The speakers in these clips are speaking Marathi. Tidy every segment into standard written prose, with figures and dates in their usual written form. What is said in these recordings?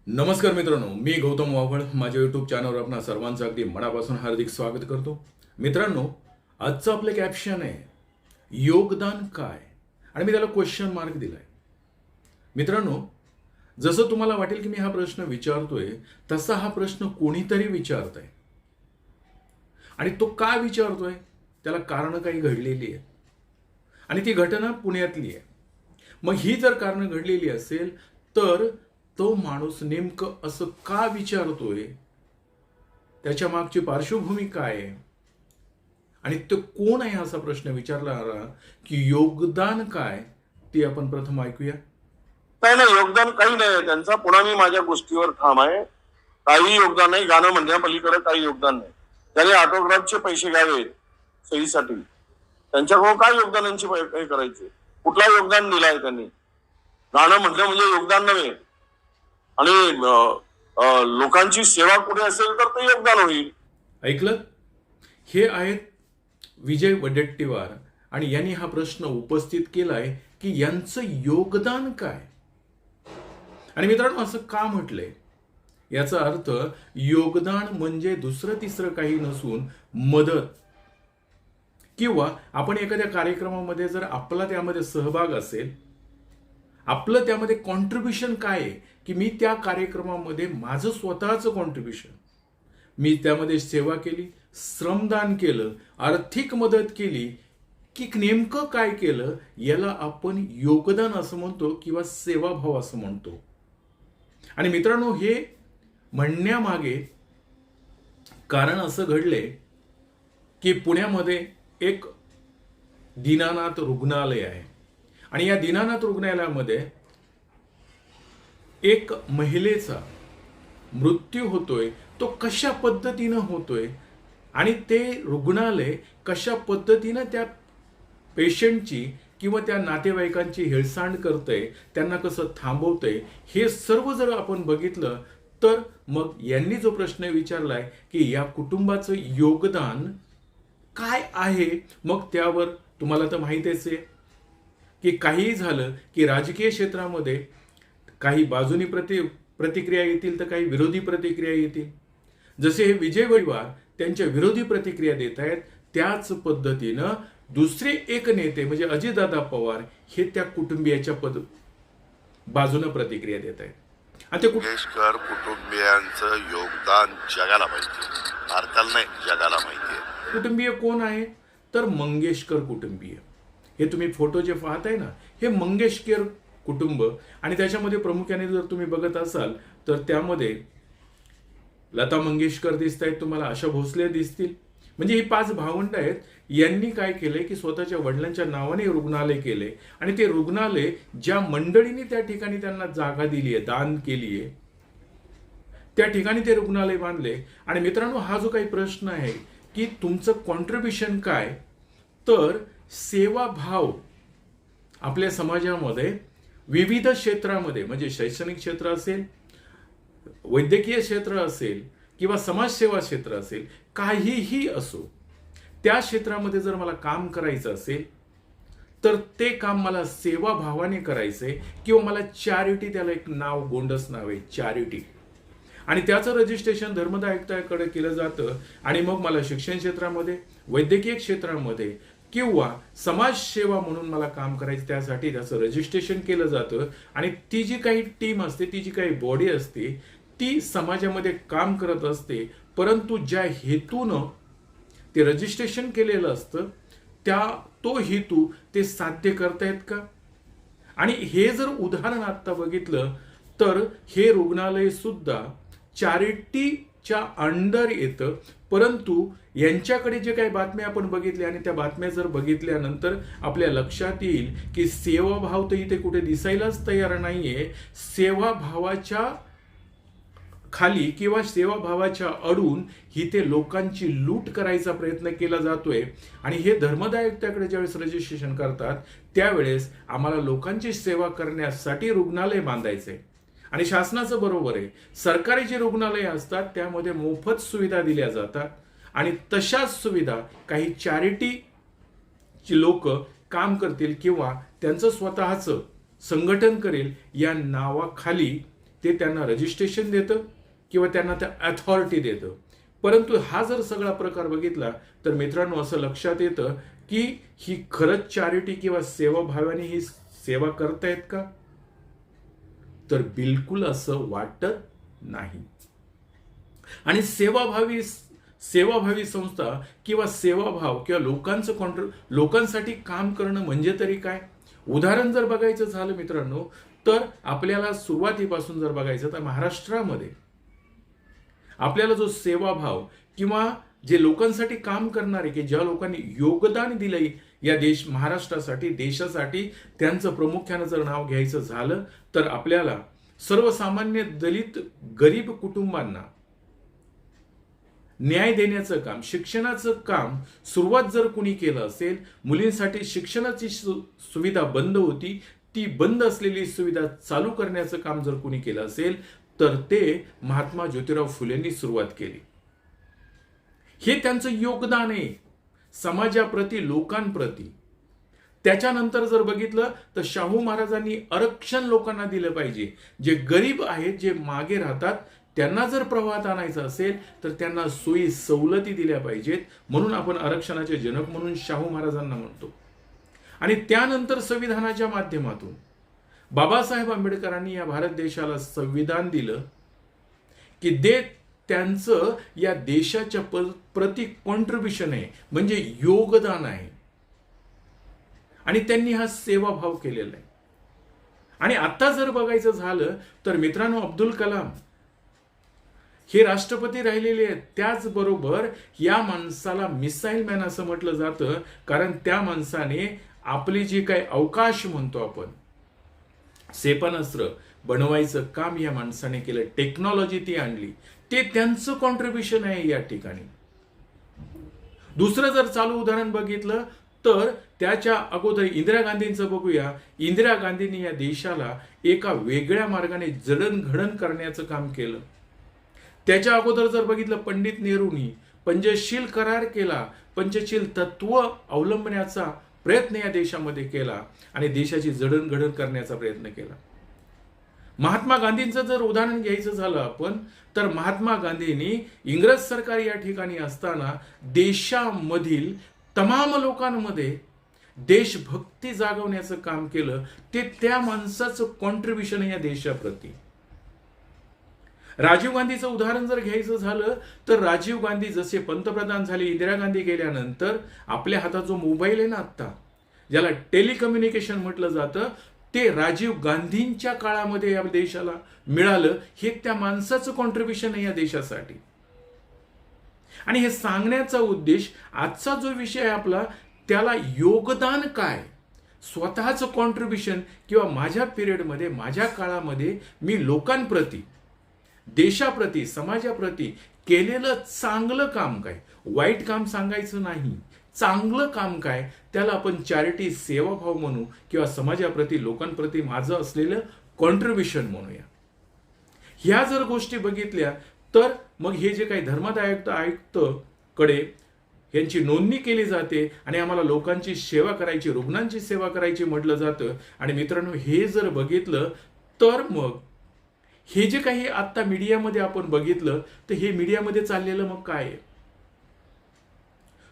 नमस्कार मित्रांनो, मी गौतम वावळ माझ्या यूट्यूब चॅनलवर आपणा सर्वांचं अगदी मनापासून हार्दिक स्वागत करतो. मित्रांनो, आजचं आपलं कॅप्शन आहे योगदान काय, आणि मी त्याला क्वेश्चन मार्क दिलाय. मित्रांनो, जसं तुम्हाला वाटेल की मी हा प्रश्न विचारतोय तसा हा प्रश्न कोणीतरी विचारतंय, आणि तो का विचारतोय त्याला कारण काही घडलेली आहे, आणि ती घटना पुण्यातली आहे. मग ही जर कारण घडलेली असेल तर तो माणूस नेमकं असं का विचारतोय, त्याच्या मागची पार्श्वभूमी काय आहे, आणि तो कोण आहे असा प्रश्न विचारणारा, की योगदान काय, ते आपण प्रथम ऐकूया. नाही नाही, योगदान काही नाही त्यांचा. पुन्हा मी माझ्या गोष्टीवर ठाम आहे. काही योगदान नाही. गाणं म्हणण्यापलीकडे काही योगदान नाही. त्याने ऑटोग्राफचे पैसे घ्यावे सहीसाठी, त्यांच्याकडून काय योगदानांची हे करायचे? कुठला योगदान दिलाय त्यांनी? गाणं म्हटलं म्हणजे योगदान नव्हे. आणि लोकांची सेवा कुठे असेल तर ते योगदान होईल. ऐकलं? हे आहेत विजय वडेट्टीवार, आणि यांनी हा प्रश्न उपस्थित केलाय की यांचं योगदान काय. आणि मित्रांनो, असं का म्हटलंय? याचा अर्थ योगदान म्हणजे दुसरं तिसरं काही नसून मदत, किंवा आपण एखाद्या कार्यक्रमामध्ये जर आपला त्यामध्ये सहभाग असेल, आपलं त्यामध्ये कॉन्ट्रीब्युशन काय आहे, की मी त्या कार्यक्रमामध्ये माझं स्वतःचं कॉन्ट्रीब्युशन, मी त्यामध्ये सेवा केली, श्रमदान केलं, आर्थिक मदत केली, की नेमकं काय केलं, याला आपण योगदान असं म्हणतो किंवा सेवाभाव असं म्हणतो. आणि मित्रांनो, हे म्हणण्यामागे कारण असं घडले की पुण्यामध्ये एक दीनानाथ रुग्णालय आहे, आणि या दीनानाथ रुग्णालयामध्ये एक महिलेचा मृत्यू होतोय. तो कशा पद्धतीनं होतोय, आणि ते रुग्णालय कशा पद्धतीनं त्या पेशंटची किंवा त्या नातेवाईकांची हेळसांड करतंय, त्यांना कसं थांबवतंय, हे सर्व जर आपण बघितलं तर मग यांनी जो प्रश्न विचारलाय की या कुटुंबाचं योगदान काय आहे. मग त्यावर तुम्हाला तर माहितीच आहे की काहीही झालं की राजकीय क्षेत्रामध्ये काही बाजूनी प्रतिक्रिया येतील तर काही विरोधी प्रतिक्रिया येतील. जसे हे विजय वडेट्टीवार त्यांच्या विरोधी प्रतिक्रिया देत आहेत, त्याच पद्धतीनं दुसरे एक नेते म्हणजे अजितदादा पवार हे त्या कुटुंबियाच्या बाजूनं प्रतिक्रिया देत आहेत. आणि ते मंगेशकर कुटुंबियांचं योगदान जगाला माहिती, भारताला नाही जगाला माहिती आहे. कुटुंबीय कोण आहे तर मंगेशकर कुटुंबीय. हे तुम्ही फोटो जे पाहताय ना, हे मंगेशकर कुटुंब, आणि त्याच्यामध्ये प्रामुख्याने जर तुम्ही बघत असाल तर त्यामध्ये लता मंगेशकर दिसत आहेत तुम्हाला, आशा भोसले दिसतील. म्हणजे ही 5 भावंड आहेत. यांनी काय केलंय की स्वतःच्या वडिलांच्या नावाने रुग्णालय केले, आणि ते रुग्णालय ज्या मंडळींनी त्या ठिकाणी त्यांना जागा दिली आहे, दान केली आहे, त्या ठिकाणी ते रुग्णालय बांधले. आणि मित्रांनो, हा जो काही प्रश्न आहे की तुमचं कॉन्ट्रीब्युशन काय, तर सेवाभाव आपल्या समाजामध्ये विविध क्षेत्रामध्ये, म्हणजे शैक्षणिक क्षेत्र असेल, वैद्यकीय क्षेत्र असेल, किंवा समाजसेवा क्षेत्र असेल, काहीही असो, त्या क्षेत्रामध्ये जर मला काम करायचं असेल तर ते काम मला सेवाभावाने करायचंय, किंवा मला चॅरिटी, त्याला एक नाव, गोंडस नाव आहे चॅरिटी, आणि त्याचं रजिस्ट्रेशन धर्मदाय आयुक्ताकडे केलं जातं. आणि मग मला शिक्षण क्षेत्रामध्ये, वैद्यकीय क्षेत्रामध्ये, किंवा समाजसेवा म्हणून मला काम करायचं, त्यासाठी त्याचं रजिस्ट्रेशन केलं जातं. आणि ती जी काही टीम असते, ती जी काही बॉडी असते, ती समाजामध्ये काम करत असते, परंतु ज्या हेतूनं ते रजिस्ट्रेशन केलेलं असतं तो हेतू ते साध्य करतायत का. आणि हे जर उदाहरण आता बघितलं तर हे रुग्णालय सुद्धा चॅरिटीच्या अंडर येतं, परंतु यांच्याकडे जे काही बातम्या आपण बघितल्या, आणि त्या बातम्या जर बघितल्यानंतर आपल्या लक्षात येईल की सेवाभाव तर इथे कुठे दिसायलाच तयार नाहीये. सेवाभावाच्या खाली किंवा सेवाभावाच्या अडून इथे लोकांची लूट करायचा प्रयत्न केला जातोय. आणि हे धर्मदाय आयुक्ताकडे ज्यावेळेस रजिस्ट्रेशन करतात त्यावेळेस आम्हाला लोकांची सेवा करण्यासाठी रुग्णालय बांधायचंय. आणि शासनाचं बरोबर आहे, सरकारी जे रुग्णालय असतात त्यामध्ये मोफत सुविधा दिल्या जातात, आणि तशाच सुविधा काही चॅरिटीची लोक काम करतील किंवा त्यांचं स्वतःचं संघटन करेल या नावाखाली ते त्यांना रजिस्ट्रेशन देतं किंवा त्यांना त्या अथॉरिटी देतं. परंतु हा जर सगळा प्रकार बघितला तर मित्रांनो असं लक्षात येतं की ही खरंच चॅरिटी किंवा सेवाभावाने ही सेवा करतायत का? तर बिलकुल असं वाटत नाही. आणि सेवाभावी संस्था किंवा सेवाभाव किंवा लोकांसाठी काम करणं म्हणजे तरी काय? उदाहरण जर बघायचं झालं मित्रांनो तर आपल्याला सुरुवातीपासून जर बघायचं तर महाराष्ट्रामध्ये आपल्याला जो सेवाभाव किंवा जे लोकांसाठी काम करणारे की ज्या लोकांनी योगदान दिलंय या महाराष्ट्रासाठी देशासाठी त्यांचं प्रामुख्यानं जर नाव घ्यायचं झालं तर आपल्याला सर्वसामान्य दलित गरीब कुटुंबांना न्याय देण्याचं काम, शिक्षणाचं काम सुरुवात जर कुणी केलं असेल, मुलींसाठी शिक्षणाची सुविधा बंद होती, ती बंद असलेली सुविधा चालू करण्याचं काम जर कुणी केलं असेल तर ते महात्मा ज्योतिराव फुलेंनी सुरुवात केली. हे त्यांचं योगदान आहे समाजाप्रती, लोकांप्रती. त्याच्यानंतर जर बघितलं तर शाहू महाराजांनी आरक्षण लोकांना दिलं पाहिजे. जे गरीब आहेत, जे मागे राहतात, त्यांना जर प्रवाहात आणायचं असेल तर त्यांना सोयी सवलती दिल्या पाहिजेत. म्हणून आपण आरक्षणाचे जनक म्हणून शाहू महाराजांना म्हणतो. आणि त्यानंतर संविधानाच्या माध्यमातून बाबासाहेब आंबेडकरांनी या भारत देशाला संविधान दिलं की त्यांचं या देशाच्या प्रति कॉन्ट्रीब्युशन आहे, म्हणजे योगदान आहे. आणि त्यांनी हा सेवाभाव केलेला आहे. आणि आता जर बघायचं झालं तर मित्रांनो अब्दुल कलाम हे राष्ट्रपती राहिलेले आहेत. त्याचबरोबर या माणसाला मिसाईल मॅन असं म्हटलं जातं कारण त्या माणसाने आपली जी काही अवकाश म्हणतो आपण क्षेपणास्त्र बनवायचं काम या माणसाने केलं. टेक्नॉलॉजी ती आणली. ते त्यांचं कॉन्ट्रीब्युशन आहे या ठिकाणी. दुसरं जर चालू उदाहरण बघितलं तर त्याच्या अगोदर इंदिरा गांधींचं बघूया. इंदिरा गांधींनी या देशाला एका वेगळ्या मार्गाने जडणघडण करण्याचं काम केलं. त्याच्या अगोदर जर बघितलं पंडित नेहरूंनी पंचशील करार केला, पंचशील तत्व अवलंबण्याचा प्रयत्न या देशामध्ये केला आणि देशाची जडणघडण करण्याचा प्रयत्न केला. महात्मा गांधींचं जर उदाहरण घ्यायचं झालं आपण तर महात्मा गांधींनी इंग्रज सरकार या ठिकाणी असताना देशामधील तमाम लोकांमध्ये देशभक्ती जागवण्याचं काम केलं. ते त्या माणसाचं कॉन्ट्रीब्युशन आहे या देशाप्रती. राजीव गांधीचं उदाहरण जर घ्यायचं झालं तर राजीव गांधी जसे पंतप्रधान झाले, इंदिरा गांधी गेल्यानंतर आपल्या हातात जो मोबाईल आहे ना आता, ज्याला टेलिकम्युनिकेशन म्हटलं जातं, ते राजीव गांधींच्या काळामध्ये या देशाला मिळालं. हे त्या माणसाचं कॉन्ट्रीब्युशन आहे या देशासाठी. आणि हे सांगण्याचा उद्देश आजचा जो विषय आहे आपला, त्याला योगदान काय, स्वतःचं कॉन्ट्रीब्युशन किंवा माझ्या पिरियडमध्ये, माझ्या काळामध्ये मी लोकांप्रती, देशाप्रती, समाजाप्रती केलेलं चांगलं काम काय, वाईट काम सांगायचं नाही, चांगलं काम काय, त्याला आपण चॅरिटी, सेवाभाव म्हणू किंवा समाजाप्रती, लोकांप्रती माझं असलेलं कॉन्ट्रीब्युशन म्हणूया. ह्या जर गोष्टी बघितल्या तर मग हे जे काही आयुक्त कडे यांची नोंदणी केली जाते आणि आम्हाला लोकांची सेवा करायची, रुग्णांची सेवा करायची म्हटलं जातं. आणि मित्रांनो हे जर बघितलं तर मग हे जे काही आता मीडियामध्ये आपण बघितलं तर हे मीडियामध्ये चाललेलं मग काय आहे?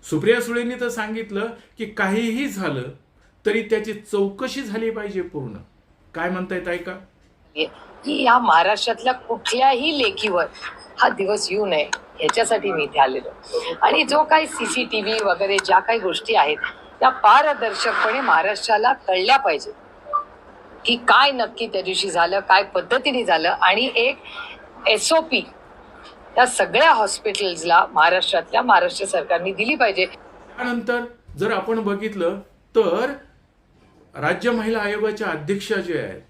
सुप्रिया सुळेंनी तर सांगितलं की काहीही झालं तरी त्याची चौकशी झाली पाहिजे पूर्ण. काय म्हणतायत ऐका. की या महाराष्ट्रातल्या कुठल्याही लेखीवर हा दिवस येऊ नये याच्यासाठी मी इथे आलेलो. आणि जो काही सीसीटीव्ही वगैरे ज्या काही गोष्टी आहेत त्या पारदर्शकपणे महाराष्ट्राला कळल्या पाहिजे की काय नक्की त्या दिवशी झालं, काय पद्धतीने झालं. आणि एक SOP त्या सगळ्या हॉस्पिटल्सला महाराष्ट्र सरकारने दिली पाहिजे. त्यानंतर जर आपण बघितलं तर राज्य महिला आयोगाच्या अध्यक्षा जे आहेत,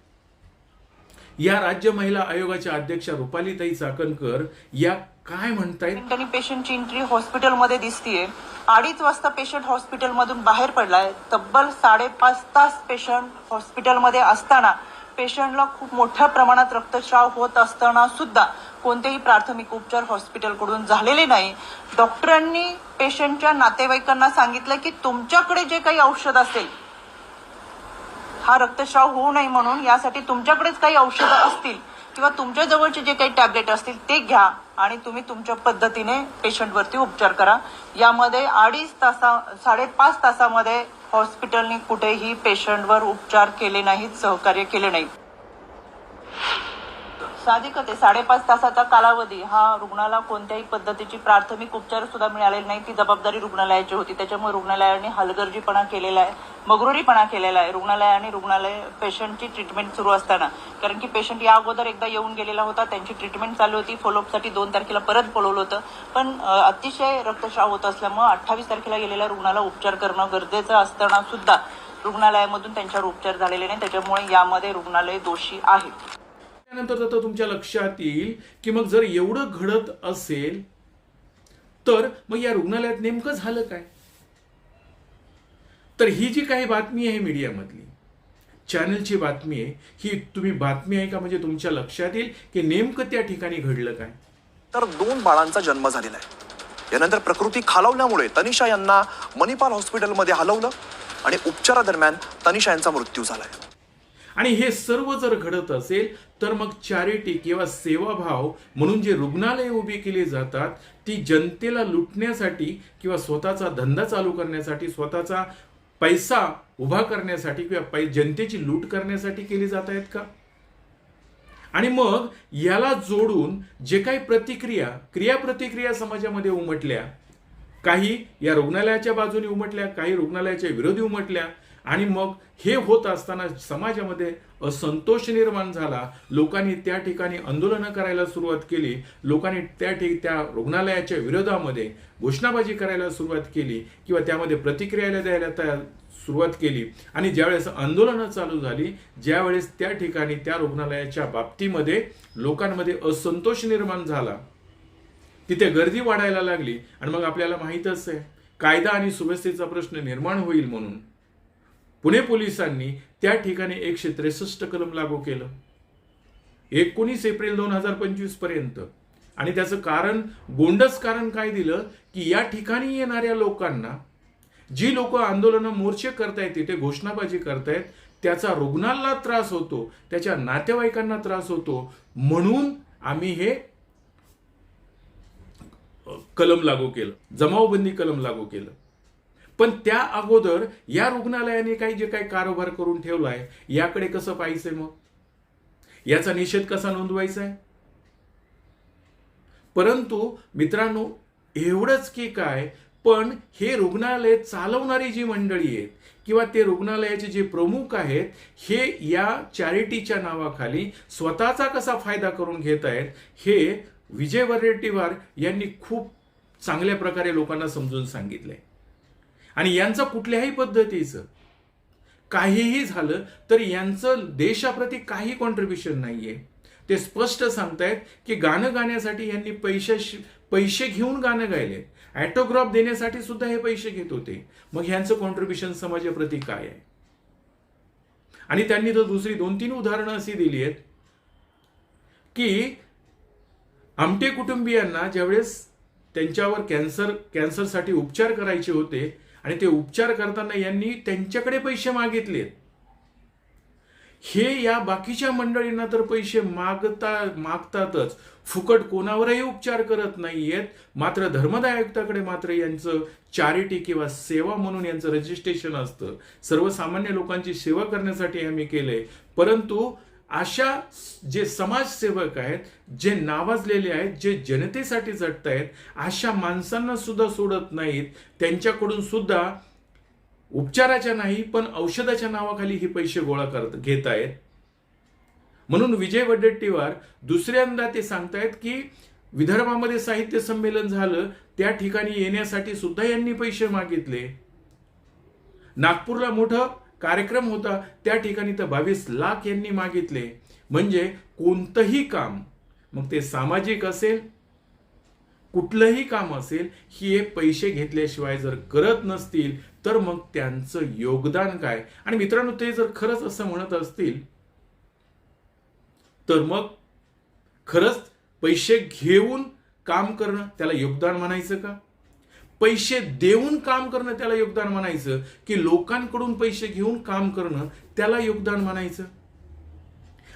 या राज्य महिला आयोगाच्या अध्यक्षा रुपालीताई चाकणकर या काय म्हणतायत. पेशंटची एंट्री हॉस्पिटलमध्ये दिसतीये. 2:30 वाजता पेशंट हॉस्पिटलमधून बाहेर पडलाय. तब्बल 5.5 तास पेशंट हॉस्पिटलमध्ये असताना पेशंटला खूप मोठ्या प्रमाणात रक्तस्राव होत असताना सुद्धा कोणतेही प्राथमिक उपचार हॉस्पिटलकडून झालेले नाही. डॉक्टरांनी पेशंटच्या नातेवाईकांना सांगितलं की तुमच्याकडे जे काही औषध असेल, हा रक्तस्राव होऊ नये म्हणून यासाठी तुमच्याकडेच काही औषधं असतील किंवा तुमच्या जवळचे जे काही टॅबलेट असतील ते घ्या आणि तुम्ही तुमच्या पद्धतीने पेशंटवरती उपचार करा. यामध्ये 5.5 तासामध्ये हॉस्पिटलने कुठेही पेशंटवर उपचार केले नाहीत, सहकार्य केले नाही. साहजिकच आहे, 5.5 तासाचा कालावधी हा रुग्णाला कोणत्याही पद्धतीची प्राथमिक उपचार सुद्धा मिळालेला नाही. ती जबाबदारी रुग्णालयाची होती. त्याच्यामुळे रुग्णालयाने हलगर्जीपणा केलेला आहे, मगरुरीपणा केलेला आहे रुग्णालय पेशंटची ट्रीटमेंट सुरू असताना. कारण की पेशंट या अगोदर एकदा येऊन गेलेला होता, त्यांची ट्रीटमेंट चालू होती. फॉलोअपसाठी 2 तारखेला परत बोलवलं होतं, पण अतिशय रक्तस्राव होत असल्यामुळे 28 तारखेला गेलेल्या रुग्णाला उपचार करणं गरजेचं असताना सुद्धा रुग्णालयामधून त्यांच्यावर उपचार झालेले नाही. त्याच्यामुळे यामध्ये रुग्णालय दोषी आहे. त्यानंतर आता तुमच्या लक्षात येईल की मग जर एवढं घडत असेल तर मग या रुग्णालयात नेमकं झालं काय. तर ही जी काही बातमी आहे मीडियामधली, चॅनलची बातमी आहे, ही तुम्ही बातमी आहे का म्हणजे तुमच्या लक्षात येईल की नेमकं त्या ठिकाणी घडलं काय. तर 2 बाळांचा जन्म झालेला आहे. यानंतर प्रकृती खालावल्यामुळे तनिषा यांना मणिपाल हॉस्पिटलमध्ये हलवलं आणि उपचारादरम्यान तनिषा यांचा मृत्यू झालाय. आणि हे सर्व जर घडत असेल तर मग चॅरिटी किंवा सेवाभाव म्हणून जे रुग्णालय उभी केली जातात ती जनतेला लुटण्यासाठी किंवा स्वतःचा धंदा चालू करण्यासाठी, स्वतःचा पैसा उभा करण्यासाठी किंवा जनतेची लूट करण्यासाठी केली जात आहेत का. आणि मग याला जोडून जे काही क्रियाप्रतिक्रिया समाजामध्ये उमटल्या, काही या रुग्णालयाच्या बाजूने उमटल्या, काही रुग्णालयाच्या विरोधी उमटल्या, आणि मग हे होत असताना समाजामध्ये असंतोष निर्माण झाला. लोकांनी त्या ठिकाणी आंदोलनं करायला सुरुवात केली. लोकांनी त्या रुग्णालयाच्या विरोधामध्ये घोषणाबाजी करायला सुरुवात केली किंवा त्यामध्ये प्रतिक्रिया द्यायला सुरुवात केली. आणि ज्यावेळेस आंदोलनं चालू झाली, ज्यावेळेस त्या ठिकाणी त्या रुग्णालयाच्या बाबतीमध्ये लोकांमध्ये असंतोष निर्माण झाला, तिथे गर्दी वाढायला लागली. आणि मग आपल्याला माहीतच आहे कायदा आणि सुव्यवस्थेचा प्रश्न निर्माण होईल म्हणून पुणे पोलिसांनी त्या ठिकाणी 163 कलम लागू केलं 19 एप्रिल 2025 पर्यंत. आणि त्याचं गोंडस कारण काय दिलं की या ठिकाणी येणाऱ्या लोकांना, जी लोक आंदोलनं मोर्चे करतायत, तिथे घोषणाबाजी करतायत, त्याचा रुग्णाला त्रास होतो, त्याच्या नातेवाईकांना त्रास होतो, म्हणून आम्ही हे कलम लागू केलं, जमावबंदी कलम लागू केलं. पण त्या अगोदर या रुग्णालयाने जे काही कारभार करून ठेवलाय याकडे कसं पाहायचंय, मग याचा निषेध कसा नोंदवायचा आहे. परंतु मित्रांनो, एवढंच की काय, पण हे रुग्णालय चालवणारी जी मंडळी आहेत किंवा ते रुग्णालयाचे जे प्रमुख आहेत, हे या चॅरिटीच्या नावाखाली स्वतःचा कसा फायदा करून घेत आहेत हे विजय वडेट्टीवार यांनी खूप चांगल्या प्रकारे लोकांना समजून सांगितलंय. आणि यांचं कुठल्याही पद्धतीचं काहीही झालं तर यांचं देशाप्रती काही कॉन्ट्रीब्युशन नाहीये. ते स्पष्ट सांगतायत की गाणं गाण्यासाठी यांनी पैसे घेऊन गाणं गायले, ऑटोग्राफ देण्यासाठी सुद्धा हे पैसे घेत होते. मग ह्यांचं कॉन्ट्रीब्युशन समाजाप्रती काय आहे. आणि त्यांनी तर दुसरी 2-3 उदाहरणं अशी दिली आहेत की आमटे कुटुंबियांना ज्यावेळेस त्यांच्यावर कॅन्सरसाठी उपचार करायचे होते आणि ते उपचार करताना यांनी त्यांच्याकडे पैसे मागितले. हे या बाकीच्या मंडळींना तर पैसे मागतातच, फुकट कोणावरही उपचार करत नाहीयेत. मात्र धर्मदाय आयुक्ताकडे मात्र यांचं चॅरिटी किंवा सेवा म्हणून यांचं रजिस्ट्रेशन असतं. सर्वसामान्य लोकांची सेवा करण्यासाठी आम्ही केलंय. परंतु अशा जे समाजसेवक आहेत, जे नावाजलेले आहेत, जे जनतेसाठी झटतायत, अशा माणसांना सुद्धा सोडत नाहीत. त्यांच्याकडून सुद्धा उपचाराच्या नाही पण औषधाच्या नावाखाली हे पैसे गोळा घेत आहेत. म्हणून विजय वडेट्टीवार दुसऱ्यांदा ते सांगतायत की विदर्भामध्ये साहित्य संमेलन झालं, त्या ठिकाणी येण्यासाठी सुद्धा यांनी पैसे मागितले. नागपूरला मोठं कार्यक्रम होता, त्या ठिकाणी तर 22 लाख यांनी मागितले. म्हणजे कोणतंही काम, मग ते सामाजिक असेल, कुठलंही काम असेल, हे पैसे घेतल्याशिवाय जर करत नसतील तर मग त्यांचं योगदान काय. आणि मित्रांनो, ते जर खरंच असं म्हणत असतील तर मग खरंच पैसे घेऊन काम करणं त्याला योगदान म्हणायचं का, पैसे देऊन काम करणं त्याला योगदान म्हणायचं, की लोकांकडून पैसे घेऊन काम करणं त्याला योगदान म्हणायचं.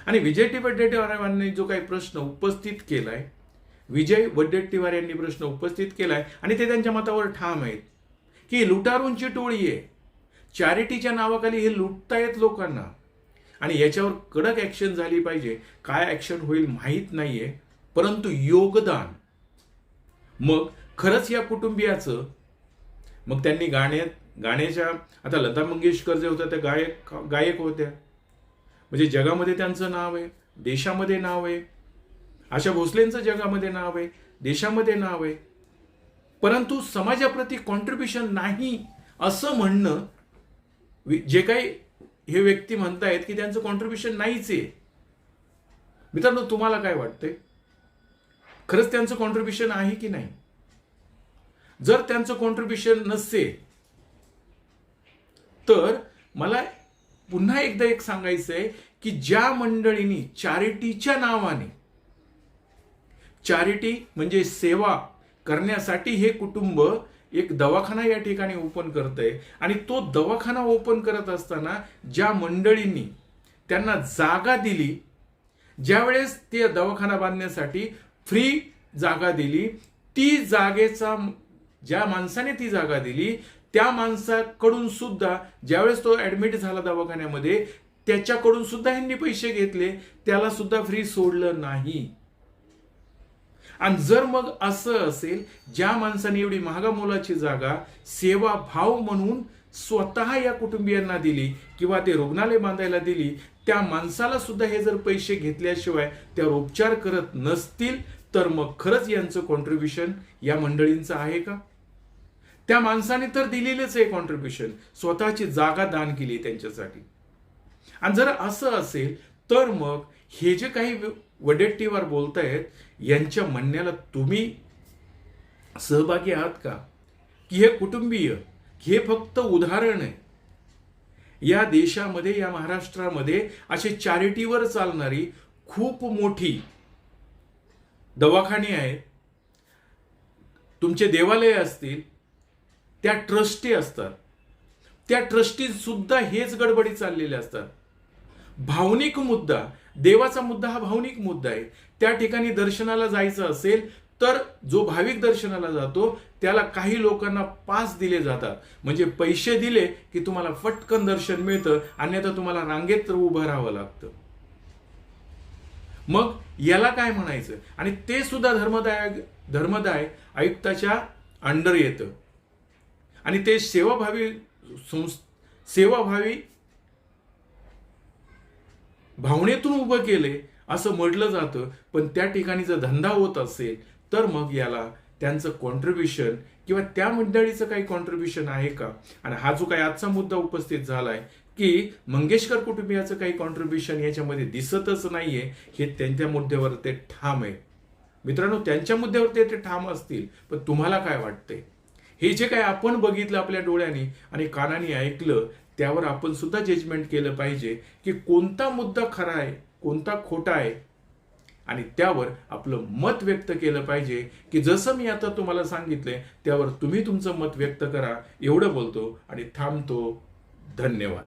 आणि विजय वडेट्टीवारांनी जो काही प्रश्न उपस्थित केलाय, विजय वडेट्टीवार यांनी प्रश्न उपस्थित केलाय आणि ते त्यांच्या मतावर ठाम आहेत की लुटारूंची टोळी आहे, चॅरिटीच्या नावाखाली हे लुटतायत लोकांना आणि याच्यावर कडक ऍक्शन झाली पाहिजे. काय ऍक्शन होईल माहीत नाहीये, परंतु योगदान मग खरंच या कुटुंबियाचं, मग त्यांनी गाण्याच्या आता लता मंगेशकर जे होत्या त्या गायक होत्या, म्हणजे जगामध्ये त्यांचं नाव आहे, देशामध्ये नाव आहे, आशा भोसलेंचं जगामध्ये नाव आहे, देशामध्ये नाव आहे, परंतु समाजाप्रती कॉन्ट्रीब्युशन नाही असं म्हणणं जे काही हे व्यक्ती म्हणतायत की त्यांचं कॉन्ट्रीब्युशन नाहीच आहे. मित्रांनो, तुम्हाला काय वाटतंय? खरंच त्यांचं कॉन्ट्रीब्युशन आहे की नाही? जर त्यांचं कॉन्ट्रीब्युशन नसेल तर मला पुन्हा एकदा एक सांगायचं आहे की ज्या मंडळींनी चॅरिटीच्या नावाने, चॅरिटी म्हणजे सेवा करण्यासाठी हे कुटुंब एक दवाखाना या ठिकाणी ओपन करतंय आणि तो दवाखाना ओपन करत असताना ज्या मंडळींनी त्यांना जागा दिली, ज्यावेळेस ते दवाखाना बांधण्यासाठी फ्री जागा दिली, ती जागेचा ज्या माणसाने ती जागा दिली त्या माणसाकडून सुद्धा ज्यावेळेस तो ऍडमिट झाला दवाखान्यामध्ये त्याच्याकडून सुद्धा ह्यांनी पैसे घेतले, त्याला सुद्धा फ्री सोडलं नाही. आणि जर मग असं असेल, ज्या माणसाने एवढी महागा मोलाची जागा सेवा भाव म्हणून स्वतः या कुटुंबियांना दिली किंवा ते रुग्णालय बांधायला दिली, त्या माणसाला सुद्धा हे जर पैसे घेतल्याशिवाय त्यावर उपचार करत नसतील तर मग खरंच यांचं कॉन्ट्रीब्युशन या मंडळींचं आहे का? त्या माणसाने तर दिलेलंच आहे कॉन्ट्रीब्युशन, स्वतःची जागा दान केली त्यांच्यासाठी. आणि जर असं असेल तर मग हे जे काही वडेट्टीवार बोलतायत यांच्या म्हणण्याला तुम्ही सहभागी आहात का? की हे कुटुंबीय हे फक्त उदाहरण आहे. या देशामध्ये, या महाराष्ट्रामध्ये असे चॅरिटीवर चालणारी खूप मोठी दवाखाने आहेत, तुमचे देवालय असतील, त्या ट्रस्टी असतात, त्या ट्रस्टी सुद्धा हेच गडबडी चाललेले असतात. भावनिक मुद्दा, देवाचा मुद्दा हा भावनिक मुद्दा आहे. त्या ठिकाणी दर्शनाला जायचं असेल तर जो भाविक दर्शनाला जातो त्याला काही लोकांना पास दिले जातात, म्हणजे पैसे दिले की तुम्हाला फटकन दर्शन मिळतं, अन्यथा तुम्हाला रांगेत उभं राहावं लागतं. मग याला काय म्हणायचं? आणि ते सुद्धा धर्मदाय आयुक्ताच्या अंडर येतं आणि ते सेवाभावी भावनेतून उभं केले असं म्हटलं जातं. पण त्या ठिकाणी जर धंदा होत असेल तर मग याला त्यांचं कॉन्ट्रीब्युशन किंवा त्या मंडळीचं काही कॉन्ट्रीब्युशन आहे का? आणि हा जो काही आजचा मुद्दा उपस्थित झालाय की मंगेशकर कुटुंबियाचं काही कॉन्ट्रीब्युशन याच्यामध्ये दिसतच नाहीये, हे त्यांच्या मुद्द्यावर ते ठाम आहे. मित्रांनो, त्यांच्या मुद्द्यावर ते ठाम असतील, पण तुम्हाला काय वाटतंय? हे जे काही आपण बघितलं आपल्या डोळ्यांनी आणि कानाने ऐकलं त्यावर आपण सुद्धा जजमेंट केलं पाहिजे की कोणता मुद्दा खरा आहे, कोणता खोटा आहे, आणि त्यावर आपलं मत व्यक्त केलं पाहिजे. की जसं मी आता तुम्हाला सांगितलंय त्यावर तुम्ही तुमचं मत व्यक्त करा. एवढं बोलतो आणि थांबतो. धन्यवाद.